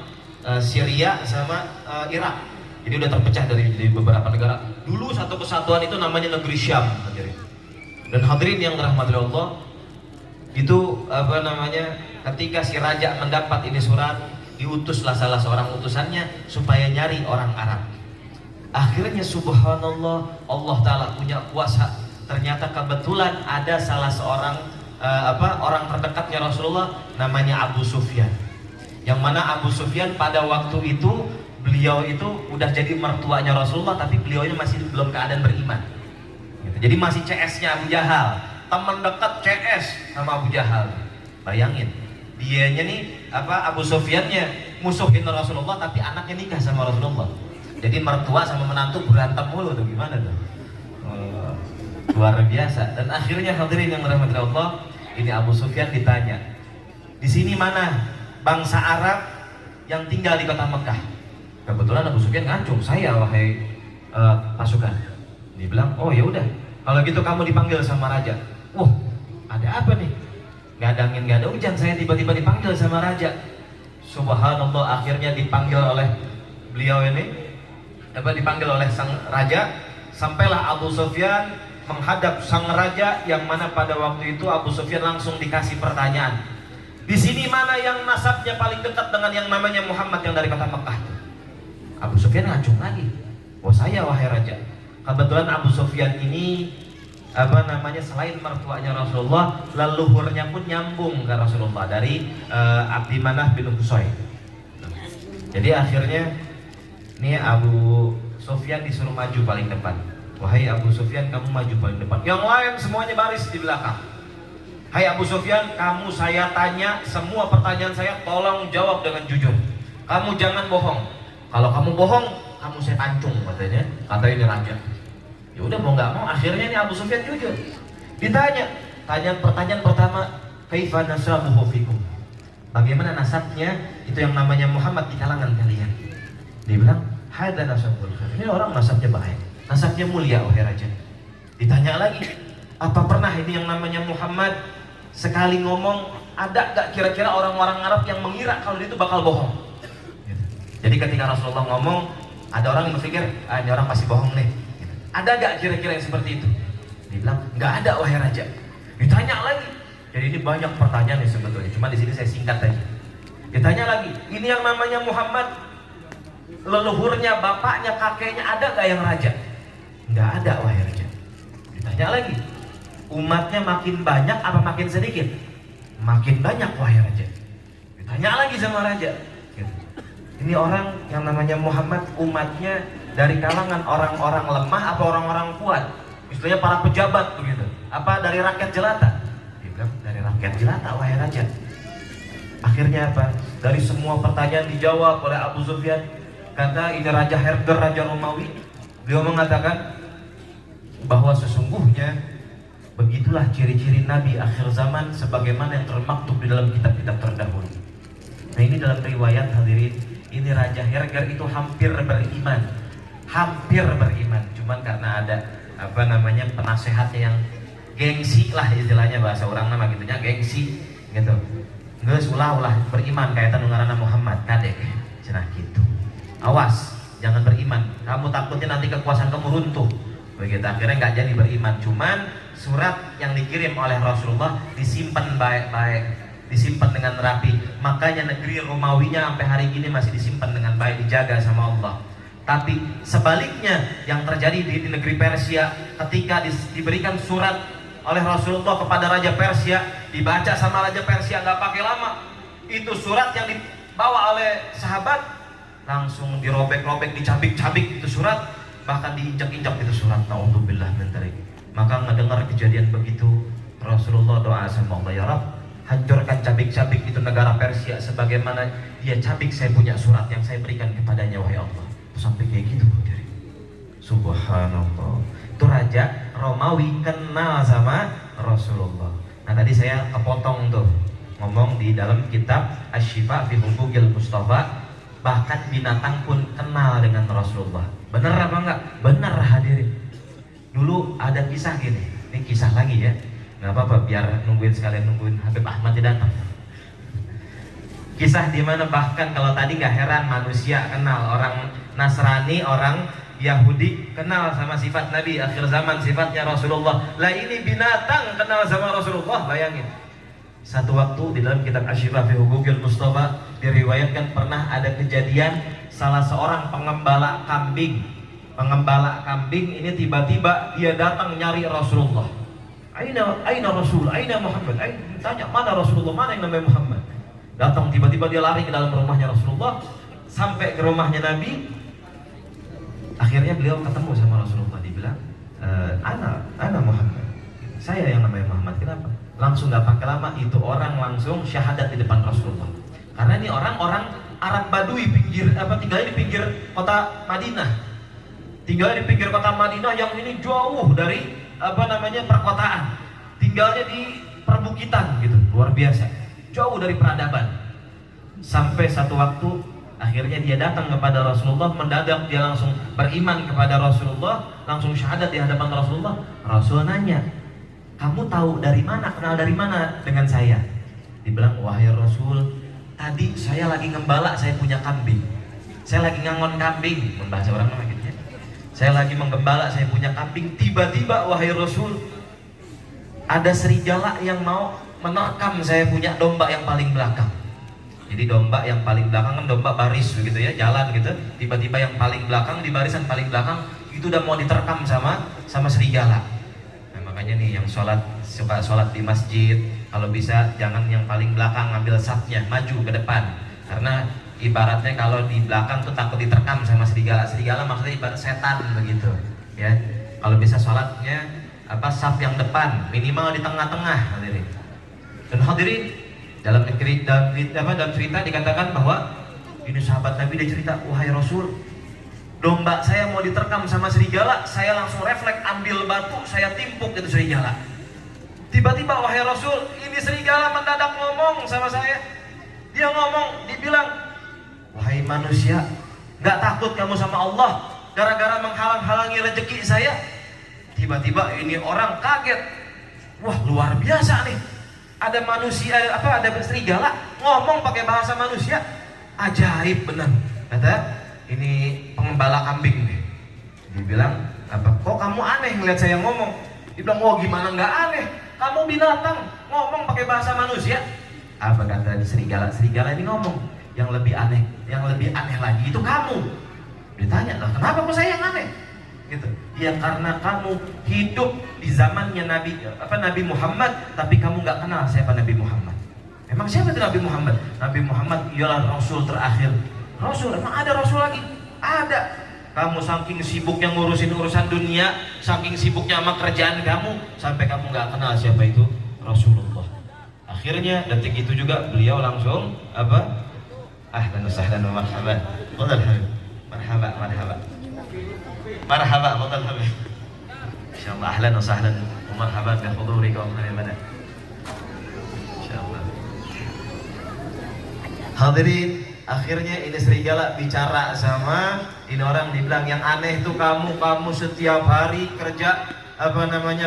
Syria sama Irak. Jadi udah terpecah dari beberapa negara. Dulu satu kesatuan itu namanya negeri Syam, hadirin. Dan hadirin yang dirahmati Allah, itu ketika si raja mendapat ini surat, diutuslah salah seorang utusannya supaya nyari orang Arab. Akhirnya subhanallah, Allah Ta'ala punya kuasa. Ternyata kebetulan ada salah seorang orang terdekatnya Rasulullah namanya Abu Sufyan. Yang mana Abu Sufyan pada waktu itu beliau itu udah jadi mertuanya Rasulullah, tapi beliaunya masih belum keadaan beriman. Jadi masih CS-nya Abu Jahal, teman dekat CS sama Abu Jahal. Bayangin, dianya nih Abu Sufyannya musuhin Rasulullah, tapi anaknya nikah sama Rasulullah. Jadi mertua sama menantu berantem mulu tuh, gimana tuh? Luar biasa. Dan akhirnya hadirin yang dirahmati Allah, ini Abu Sufyan ditanya, di sini mana bangsa Arab yang tinggal di kota Mekah? Kebetulan Abu Sufyan ngacung, saya wahai pasukan. Dia bilang, oh ya udah, kalau gitu kamu dipanggil sama raja. Wah, ada apa nih? Gak ada angin, gak ada hujan, saya tiba-tiba dipanggil sama raja. Subhanallah, akhirnya dipanggil oleh beliau ini, dipanggil oleh sang raja. Sampailah Abu Sufyan menghadap sang raja, yang mana pada waktu itu Abu Sufyan langsung dikasih pertanyaan, di sini mana yang nasabnya paling dekat dengan yang namanya Muhammad yang dari kota Mekah? Abu Sufyan ngacung lagi, oh saya wahai raja. Kebetulan Abu Sufyan ini selain mertuanya Rasulullah, leluhurnya pun nyambung ke Rasulullah dari Abdi Manaf bin Qusay. Jadi akhirnya ini Abu Sufyan disuruh maju paling depan. Wahai Abu Sufyan, kamu maju paling depan. Yang lain semuanya baris di belakang. Hai Abu Sufyan, kamu saya tanya, semua pertanyaan saya tolong jawab dengan jujur. Kamu jangan bohong. Kalau kamu bohong, kamu saya pancung, katanya. Kata ini raja. Ya udah mau nggak mau, akhirnya ini Abu Sufyan jujur. Ditanya, pertanyaan pertama, kaifa nasabuhu fikum? Bagaimana nasabnya itu yang namanya Muhammad di kalangan kalian? Dia bilang, hadza nasabul khair. Ini orang nasabnya baik, nasabnya mulia, wahai raja. Ditanya lagi, apa pernah ini yang namanya Muhammad sekali ngomong, ada gak kira-kira orang-orang Arab yang mengira kalau dia itu bakal bohong? Jadi ketika Rasulullah ngomong, ada orang yang berpikir, ini orang pasti bohong nih. Ada gak kira-kira yang seperti itu? Dia bilang, gak ada wahai raja. Ditanya lagi. Jadi ini banyak pertanyaan nih sebetulnya, cuma di sini saya singkat aja. Ditanya lagi, ini yang namanya Muhammad, leluhurnya, bapaknya, kakeknya, ada gak yang raja? Gak ada wahai raja. Ditanya lagi, umatnya makin banyak apa makin sedikit? Makin banyak wahai raja. Ditanya lagi sama raja, ini orang yang namanya Muhammad, umatnya dari kalangan orang-orang lemah apa orang-orang kuat? Istilahnya para pejabat begitu, apa dari rakyat jelata? Dia bilang dari rakyat jelata wahai raja. Akhirnya apa? Dari semua pertanyaan dijawab oleh Abu Sufyan. Kata ini Raja Herder, Raja Romawi, beliau mengatakan bahwa sesungguhnya begitulah ciri-ciri Nabi akhir zaman sebagaimana yang termaktub di dalam kitab-kitab terdahulu. Nah ini dalam riwayat hadirin, ini Raja Herger itu hampir beriman, cuman karena ada apa namanya penasehatnya yang gengsi lah istilahnya, bahasa orang nama gitunya, gengsi gitu. Geus ulah beriman kaitan dengan Muhammad kadek, cenah gitu. Awas, jangan beriman, kamu takutnya nanti kekuasaan kamu runtuh. Begitu, akhirnya nggak jadi beriman. Cuman surat yang dikirim oleh Rasulullah disimpan baik-baik, disimpan dengan rapi. Makanya negeri Romawinya sampai hari ini masih disimpan dengan baik, dijaga sama Allah. Tapi sebaliknya yang terjadi di negeri Persia, ketika diberikan surat oleh Rasulullah kepada Raja Persia, dibaca sama Raja Persia nggak pakai lama, itu surat yang dibawa oleh sahabat langsung dirobek-robek, dicabik-cabik itu surat, bahkan diinjak-injak itu surat. Naudzubillah min dzalik. Maka mendengar kejadian begitu, Rasulullah doa sama Allah, ya Rabb, hancurkan cabik-cabik itu negara Persia sebagaimana dia cabik saya punya surat yang saya berikan kepadanya wahai Allah. Sampai kayak gitu. Subhanallah. Itu Raja Romawi kenal sama Rasulullah. Nah tadi saya kepotong tuh ngomong di dalam kitab Asy-Syifa fi Huquqil Mustafa, bahkan binatang pun kenal dengan Rasulullah. Bener apa enggak? Bener hadirin. Dulu ada kisah gini, ini kisah lagi ya, nggak apa-apa biar nungguin Habib Ahmad datang. Kisah dimana bahkan kalau tadi nggak heran manusia kenal, orang Nasrani, orang Yahudi kenal sama sifat Nabi akhir zaman, sifatnya Rasulullah. Lah ini binatang kenal sama Rasulullah, bayangin. Satu waktu di dalam kitab Asy-Syifa fi Huquqil Mustafa diriwayatkan pernah ada kejadian salah seorang pengembala kambing. Pengembala kambing ini tiba-tiba dia datang nyari Rasulullah. Aina Rasul, aina Muhammad? Tanya mana Rasulullah, mana yang namanya Muhammad? Datang tiba-tiba dia lari ke dalam rumahnya Rasulullah, sampai ke rumahnya Nabi. Akhirnya beliau ketemu sama Rasulullah, dibilang, ana Muhammad. Saya yang namanya Muhammad. Kenapa? Langsung gak pakai lama itu orang langsung syahadat di depan Rasulullah. Karena ini orang-orang Arab Badui tinggalnya di pinggir kota Madinah. Tinggalnya di pinggir kota Madinah yang ini jauh dari perkotaan. Tinggalnya di perbukitan gitu, luar biasa. Jauh dari peradaban. Sampai satu waktu akhirnya dia datang kepada Rasulullah, mendadak dia langsung beriman kepada Rasulullah, langsung syahadat di hadapan Rasulullah. Rasul nanya, kamu tahu dari mana, kenal dari mana dengan saya? Dibilang, wahai Rasul, tadi saya lagi ngembala, saya punya kambing. Saya lagi ngangon kambing, membaca orang nama gitu ya. Saya lagi menggembala, saya punya kambing. Tiba-tiba wahai Rasul, ada serigala yang mau menerkam saya punya domba yang paling belakang. Jadi domba yang paling belakang kan domba baris begitu ya, jalan gitu. Tiba-tiba yang paling belakang, di barisan paling belakang itu udah mau diterkam sama serigala. Nah, makanya nih yang suka sholat di masjid, kalau bisa jangan yang paling belakang, ngambil safnya, maju ke depan. Karena ibaratnya kalau di belakang tuh takut diterkam sama serigala. Serigala maksudnya ibarat setan begitu ya. Kalau bisa sholatnya saf yang depan, minimal di tengah-tengah, hadirin. Dan hadirin, dalam cerita dikatakan bahwa ini sahabat Nabi dia cerita, wahai Rasul, domba saya mau diterkam sama serigala, saya langsung refleks ambil batu, saya timpuk itu serigala. Tiba-tiba wahai Rasul, ini serigala mendadak ngomong sama saya. Dia ngomong, dibilang, wahai manusia, gak takut kamu sama Allah gara-gara menghalang-halangi rezeki saya? Tiba-tiba ini orang kaget. Wah, luar biasa nih. Ada manusia, ada serigala ngomong pakai bahasa manusia. Ajaib benar. Kata, ini pengembala kambing nih. Dibilang, kok kamu aneh ngeliat saya ngomong? Dibilang, oh gimana nggak aneh? Kamu binatang ngomong pakai bahasa manusia. Apa kata serigala? Serigala ini ngomong, yang lebih aneh lagi itu kamu. Ditanya, lah kenapa kok saya yang aneh? Gitu. Ya karena kamu hidup di zamannya Nabi Muhammad, tapi kamu nggak kenal siapa Nabi Muhammad. Emang siapa itu Nabi Muhammad? Nabi Muhammad ialah Rasul terakhir. Rasul, emang ada Rasul lagi? Ada. Kamu saking sibuknya ngurusin urusan dunia, saking sibuknya sama kerjaan kamu, sampai kamu nggak kenal siapa itu Rasulullah. Akhirnya detik itu juga beliau langsung ahlan wa sahlan wa marhaban. Fadhal habib. Marhaba. Marhaba, fadhal habib. Insyaallah ahlan wa sahlan wa marhaban bi hudurikum al-mana. Insyaallah. Hadirin, akhirnya ini serigala bicara sama ini orang, dibilang yang aneh itu kamu setiap hari kerja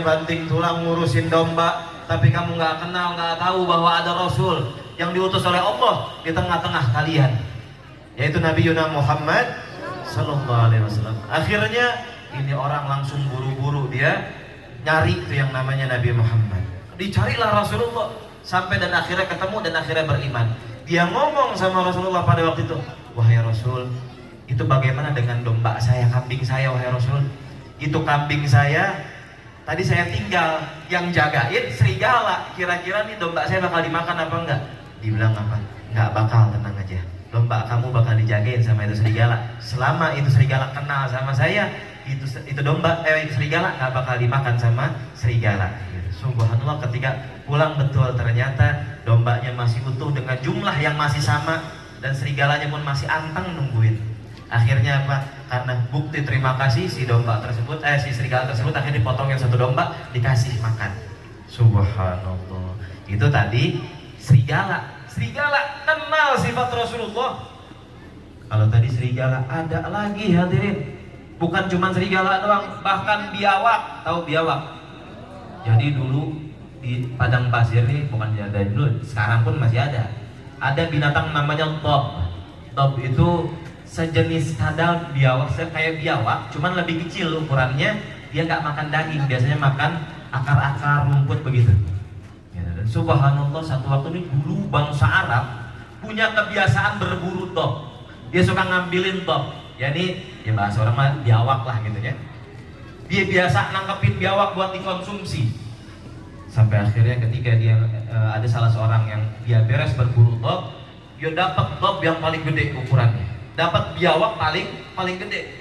banting tulang ngurusin domba, tapi kamu nggak kenal, nggak tahu bahwa ada Rasul yang diutus oleh Allah di tengah-tengah kalian, yaitu Nabi Muhammad Sallallahu Alaihi Wasallam. Akhirnya ini orang langsung buru-buru dia nyari itu yang namanya Nabi Muhammad. Dicarilah Rasulullah sampai dan akhirnya ketemu dan akhirnya beriman. Dia ngomong sama Rasulullah pada waktu itu, wahai Rasul, itu bagaimana dengan domba saya, kambing saya, wahai Rasul? Itu kambing saya, tadi saya tinggal, yang jagain serigala. Kira-kira nih domba saya bakal dimakan apa enggak? Dibilang apa? Enggak bakal, tenang aja. Domba kamu bakal dijagain sama itu serigala. Selama itu serigala kenal sama saya, itu serigala nggak bakal dimakan sama serigala. Subhanallah, ketika pulang betul ternyata dombanya masih utuh dengan jumlah yang masih sama dan serigalanya pun masih anteng nungguin. Akhirnya apa? Karena bukti terima kasih si serigala tersebut akhirnya dipotongin satu domba, dikasih makan. Subhanallah. Itu tadi serigala kenal sifat Rasulullah. Kalau tadi serigala, ada lagi hadirin. Bukan cuma serigala doang, bahkan biawak. Tahu biawak? Jadi dulu di padang pasir nih, bukan dari dulu, sekarang pun masih ada. Ada binatang namanya dob. Dob itu sejenis kadal biawak, kayak biawak, cuman lebih kecil ukurannya. Dia nggak makan daging, biasanya makan akar-akar rumput begitu. Subhanallah, satu waktu ini dulu bangsa Arab punya kebiasaan berburu dob. Dia suka ngambilin dob, yani ya bahasa orang mah biawak lah gitu ya. Dia biasa nangkepin biawak buat dikonsumsi. Sampai akhirnya ketika dia ada salah seorang yang dia beres berburu dob, dia dapat dob yang paling gede ukurannya, dapat biawak paling gede.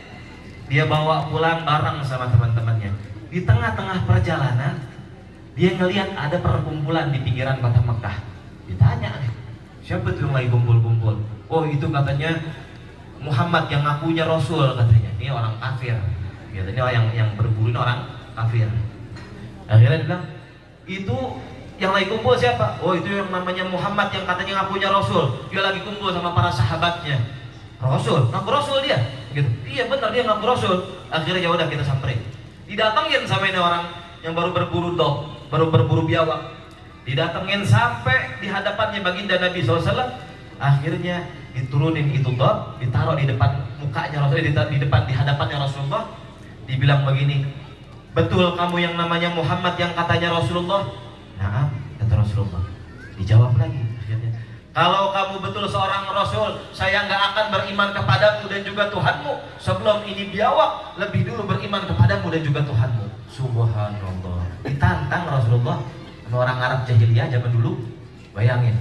Dia bawa pulang bareng sama teman-temannya. Di tengah-tengah perjalanan dia ngelihat ada perkumpulan di pinggiran kota Mekah. Ditanya nih, siapa tuh yang lagi kumpul-kumpul? Oh itu katanya Muhammad yang ngakunya Rasul katanya. Ini orang kafir. Biasanya yang berburu ini orang kafir. Akhirnya dia bilang, itu yang lagi kumpul siapa? Oh itu yang namanya Muhammad yang katanya ngakunya Rasul. Dia lagi kumpul sama para sahabatnya. Rasul, ngaku Rasul dia. Gitu. Iya benar dia ngaku Rasul. Akhirnya ya udah kita samperin. Didatengin sama ini orang yang baru berburu dob, baru berburu biawak. Didatengin sampai di hadapannya baginda Nabi SAW. Akhirnya diturunin itu dob, ditaruh di depan mukanya Rasulullah, di hadapannya Rasulullah. Dibilang begini, betul kamu yang namanya Muhammad yang katanya Rasulullah? Nah, kata Rasulullah. Dijawab lagi akhirnya, kalau kamu betul seorang Rasul, saya nggak akan beriman kepadamu dan juga Tuhanmu sebelum ini biawak lebih dulu beriman kepadamu dan juga Tuhanmu. Subhanallah. Ditantang Rasulullah sama orang Arab jahiliyah zaman dulu. Bayangin,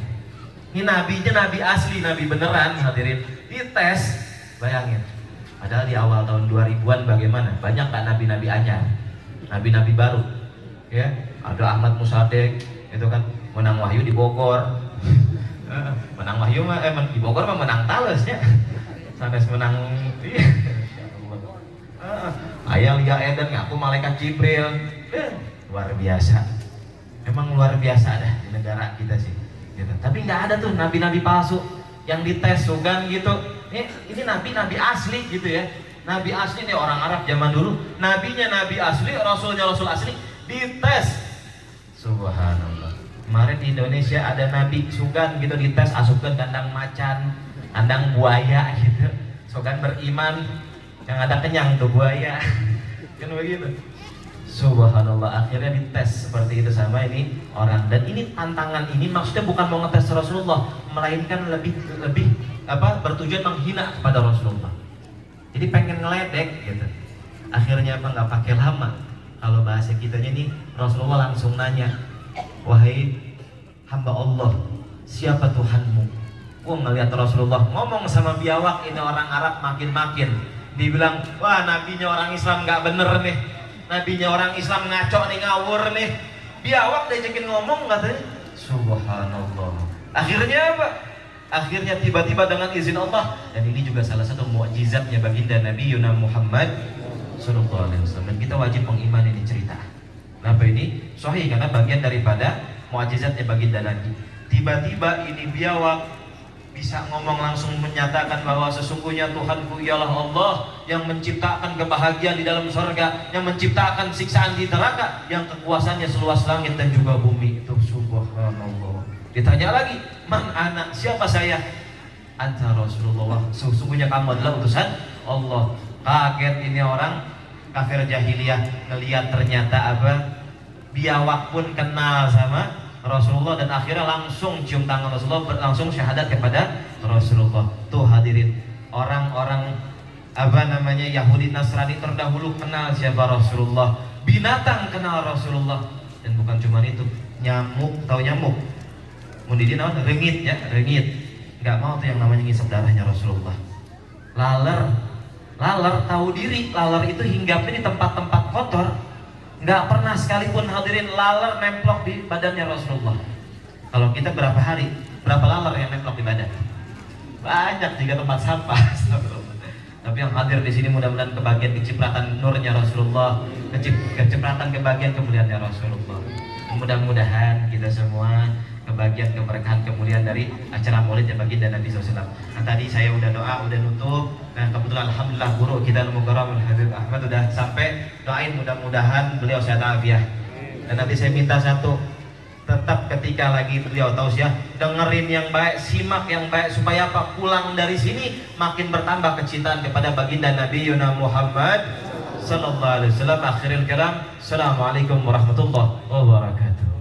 ini nabinya nabi asli, nabi beneran hadirin. Dites, bayangin. Padahal di awal tahun 2000-an bagaimana? Banyak kan nabi-nabi anyar. nabi-nabi baru. Ya, ada Ahmad Musaddiq itu kan menang wahyu di Bogor. Menang wahyu mah di Bogor mah menang talesnya. Sanes menang Ayah Lia Eden ngaku malaikat Jibril. Luar biasa. Emang luar biasa dah di negara kita sih. Gitu. Tapi nggak ada tuh nabi-nabi palsu yang dites sugan gitu. Ini nabi-nabi asli gitu ya. Nabi asli nih orang Arab zaman dulu. Nabinya nabi asli, rasulnya rasul asli. Dites, subhanallah. Kemarin di Indonesia ada nabi sugan gitu dites, asupkan kandang macan, kandang buaya gitu. Sugan beriman, yang ada kenyang tuh buaya, kan begitu. Subhanallah, akhirnya dites seperti itu sama ini orang. Dan ini tantangan ini maksudnya bukan mau ngetes Rasulullah, melainkan lebih bertujuan menghina kepada Rasulullah. Jadi pengen ngeledek gitu. Akhirnya apa nggak pakai lama. Kalau bahasa kitanya nih, Rasulullah langsung nanya, wahai hamba Allah, siapa Tuhanmu? Ngelihat Rasulullah ngomong sama biawak, ini orang Arab makin-makin. Dibilang, wah nabinya orang Islam nggak bener nih, nabinya orang Islam ngaco nih, ngawur nih. Biawak diajakin ngomong katanya, subhanallah. Akhirnya apa? Akhirnya tiba-tiba dengan izin Allah, dan ini juga salah satu mukjizatnya baginda Nabi Yuna Muhammad Sallallahu Alaihi Wasallam. Dan kita wajib mengimani ini cerita. Kenapa ini? Sahih karena bagian daripada mukjizatnya baginda Nabi. Tiba-tiba ini biawak bisa ngomong langsung menyatakan bahwa sesungguhnya Tuhanku ialah Allah yang menciptakan kebahagiaan di dalam surga, yang menciptakan siksaan di neraka, yang kekuasaannya seluas langit dan juga bumi. Itu subhanallah. Ditanya lagi, man anak, siapa saya? Anta Rasulullah, sesungguhnya kamu adalah utusan Allah. Kaget ini orang kafir jahiliyah ngelihat ternyata biawak pun kenal sama Rasulullah, dan akhirnya langsung cium tangan Rasulullah, langsung syahadat kepada Rasulullah. Tuh hadirin, orang-orang Yahudi Nasrani terdahulu kenal siapa Rasulullah, binatang kenal Rasulullah, dan bukan cuma itu, nyamuk, tahu nyamuk? Mundidi naon? Rengit ya, rengit. Nggak mau tuh yang namanya ngisep darahnya Rasulullah. Laler tahu diri, laler itu hinggapnya di tempat-tempat kotor. Nggak pernah sekalipun hadirin laler nemplok di badannya Rasulullah. Kalau kita berapa hari, berapa laler yang nemplok di badan? Banyak, jika tempat sampah. Tapi yang hadir di sini mudah-mudahan kebagian kecipratan nurnya Rasulullah, kecipratan kebagian kemuliaannya Rasulullah. Mudah-mudahan kita semua kebagian keberkahan kemuliaan dari acara maulid yang baginda Nabi SAW. Nah tadi saya udah doa, udah nutup. Nah kebetulan alhamdulillah guru kita Mukarram Habib Ahmad udah sampai. Doain mudah-mudahan beliau sehat afiah. Dan nanti saya minta satu, tetap ketika lagi beliau tausiah, dengerin yang baik, simak yang baik, supaya apa? Pulang dari sini makin bertambah kecintaan kepada baginda Nabi Yuna Muhammad Sallallahu Alaihi Wasallam. Akhiril kalam, assalamualaikum warahmatullahi wabarakatuh.